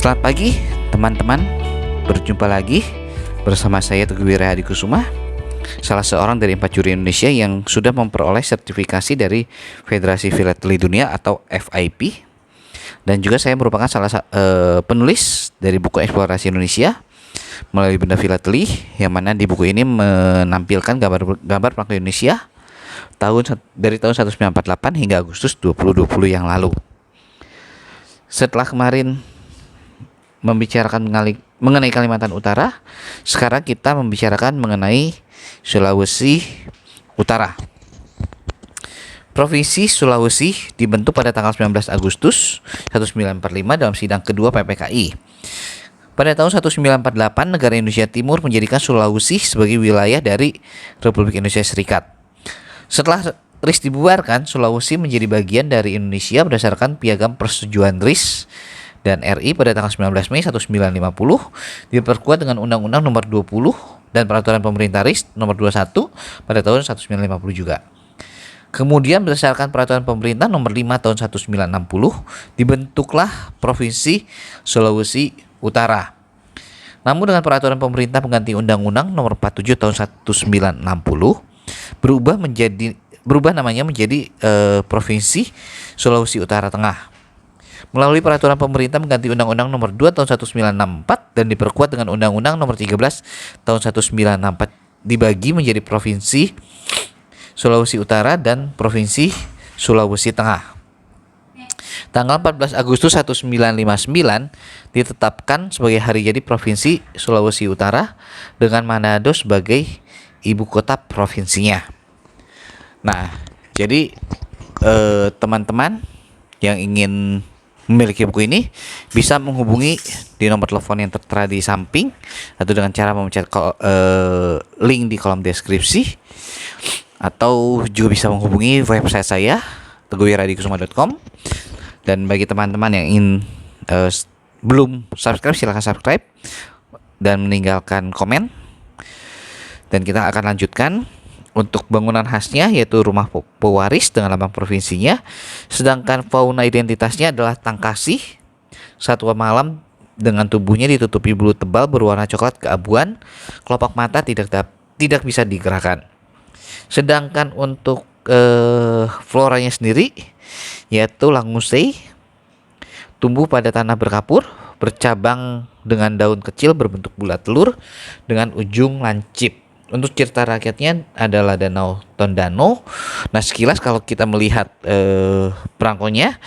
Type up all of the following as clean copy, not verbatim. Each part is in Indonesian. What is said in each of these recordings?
Selamat pagi teman-teman, berjumpa lagi bersama saya Teguh Wirahadikusuma, salah seorang dari 4 juri Indonesia yang sudah memperoleh sertifikasi dari Federasi Filateli Dunia atau FIP. Dan juga saya merupakan penulis dari buku Eksplorasi Indonesia melalui Benda Filateli, yang mana di buku ini menampilkan gambar perangko Indonesia dari tahun 1948 hingga Agustus 2020 yang lalu. Setelah kemarin membicarakan mengenai Kalimantan Utara, sekarang kita membicarakan mengenai Sulawesi Utara. Provinsi Sulawesi dibentuk pada tanggal 19 Agustus 1945 dalam sidang kedua PPKI. Pada tahun 1948, negara Indonesia Timur menjadikan Sulawesi sebagai wilayah dari Republik Indonesia Serikat. Setelah RIS dibubarkan, Sulawesi menjadi bagian dari Indonesia berdasarkan Piagam Persetujuan RIS dan RI pada tanggal 19 Mei 1950, diperkuat dengan Undang-Undang Nomor 20 dan Peraturan Pemerintah RIS Nomor 21 pada tahun 1950 juga. Kemudian berdasarkan Peraturan Pemerintah Nomor 5 tahun 1960, dibentuklah Provinsi Sulawesi Utara. Namun dengan Peraturan Pemerintah pengganti Undang-Undang Nomor 47 tahun 1960, berubah namanya menjadi Provinsi Sulawesi Utara Tengah. Melalui Peraturan Pemerintah mengganti Undang-Undang Nomor 2 tahun 1964 dan diperkuat dengan Undang-Undang Nomor 13 tahun 1964, dibagi menjadi Provinsi Sulawesi Utara dan Provinsi Sulawesi Tengah. Tanggal 14 Agustus 1959 ditetapkan sebagai hari jadi Provinsi Sulawesi Utara dengan Manado sebagai ibu kota provinsinya. Nah, jadi teman-teman yang ingin memiliki buku ini bisa menghubungi di nomor telepon yang tertera di samping atau dengan cara memencet link di kolom deskripsi, atau juga bisa menghubungi website saya teguhwirahadikusuma.com. Dan bagi teman-teman yang ingin belum subscribe, silahkan subscribe dan meninggalkan komen. Dan kita akan lanjutkan untuk bangunan khasnya, yaitu rumah pewaris dengan lambang provinsinya. Sedangkan fauna identitasnya adalah tangkasih, satwa malam dengan tubuhnya ditutupi bulu tebal berwarna coklat keabuan, kelopak mata tidak bisa digerakkan. Sedangkan untuk floranya sendiri, yaitu Langusei, tumbuh pada tanah berkapur, bercabang dengan daun kecil berbentuk bulat telur dengan ujung lancip. Untuk cerita rakyatnya adalah Danau Tondano. Nah, sekilas kalau kita melihat perangkonya,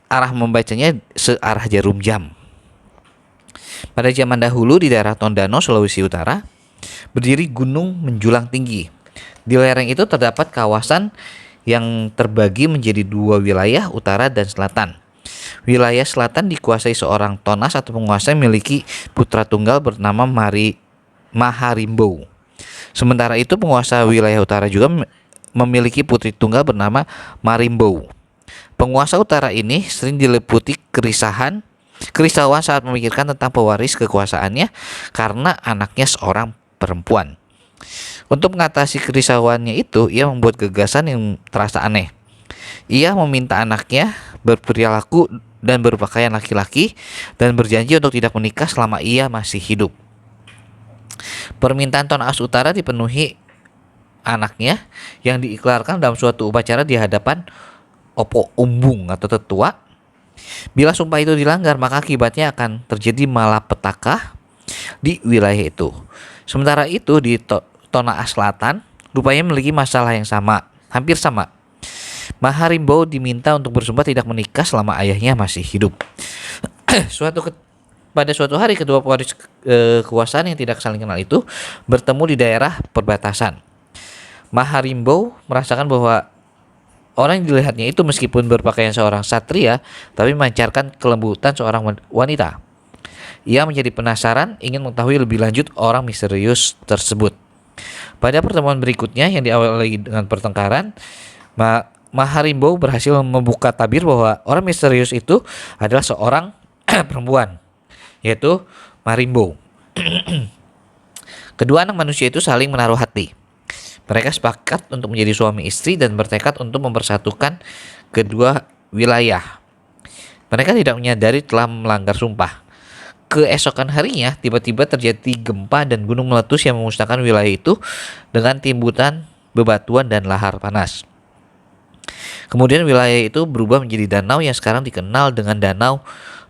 arah membacanya searah jarum jam. Pada zaman dahulu di daerah Tondano, Sulawesi Utara, berdiri gunung menjulang tinggi. Di lereng itu terdapat kawasan yang terbagi menjadi dua wilayah, utara dan selatan. Wilayah selatan dikuasai seorang Tonas atau penguasa yang memiliki putra tunggal bernama Maharimbo. Sementara itu penguasa wilayah utara juga memiliki putri tunggal bernama Marimbo. Penguasa utara ini sering diliputi kerisauan saat memikirkan tentang pewaris kekuasaannya karena anaknya seorang perempuan. Untuk mengatasi kerisauannya itu, ia membuat gagasan yang terasa aneh. Ia meminta anaknya berperilaku dan berpakaian laki-laki dan berjanji untuk tidak menikah selama ia masih hidup. Permintaan Tonas Utara dipenuhi anaknya yang diiklarkan dalam suatu upacara di hadapan Opo Umbung atau tetua. Bila sumpah itu dilanggar, maka akibatnya akan terjadi malapetaka di wilayah itu. Sementara itu di Tonas Selatan rupanya memiliki masalah yang hampir sama. Maharimbo diminta untuk bersumpah tidak menikah selama ayahnya masih hidup. Pada suatu hari, kedua pewaris kekuasaan yang tidak saling kenal itu bertemu di daerah perbatasan. Maharimbo merasakan bahwa orang yang dilihatnya itu meskipun berpakaian seorang satria, tapi memancarkan kelembutan seorang wanita. Ia menjadi penasaran, ingin mengetahui lebih lanjut orang misterius tersebut. Pada pertemuan berikutnya yang diawali dengan pertengkaran, Maharimbo berhasil membuka tabir bahwa orang misterius itu adalah seorang perempuan, yaitu Marimbo. Kedua anak manusia itu saling menaruh hati. Mereka sepakat untuk menjadi suami istri dan bertekad untuk mempersatukan kedua wilayah. Mereka tidak menyadari telah melanggar sumpah. Keesokan harinya, tiba-tiba terjadi gempa dan gunung meletus yang memusnahkan wilayah itu dengan timbunan bebatuan dan lahar panas. Kemudian wilayah itu berubah menjadi danau yang sekarang dikenal dengan Danau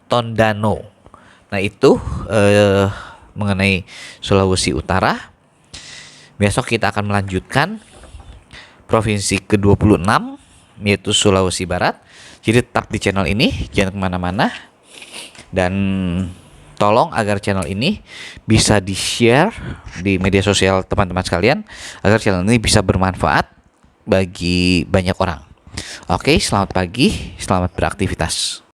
Tondano. Nah itu mengenai Sulawesi Utara. Besok kita akan melanjutkan provinsi ke-26 yaitu Sulawesi Barat. Jadi tetap di channel ini, jangan kemana-mana. Dan tolong agar channel ini bisa di-share di media sosial teman-teman sekalian, agar channel ini bisa bermanfaat bagi banyak orang. Oke, selamat pagi, selamat beraktivitas.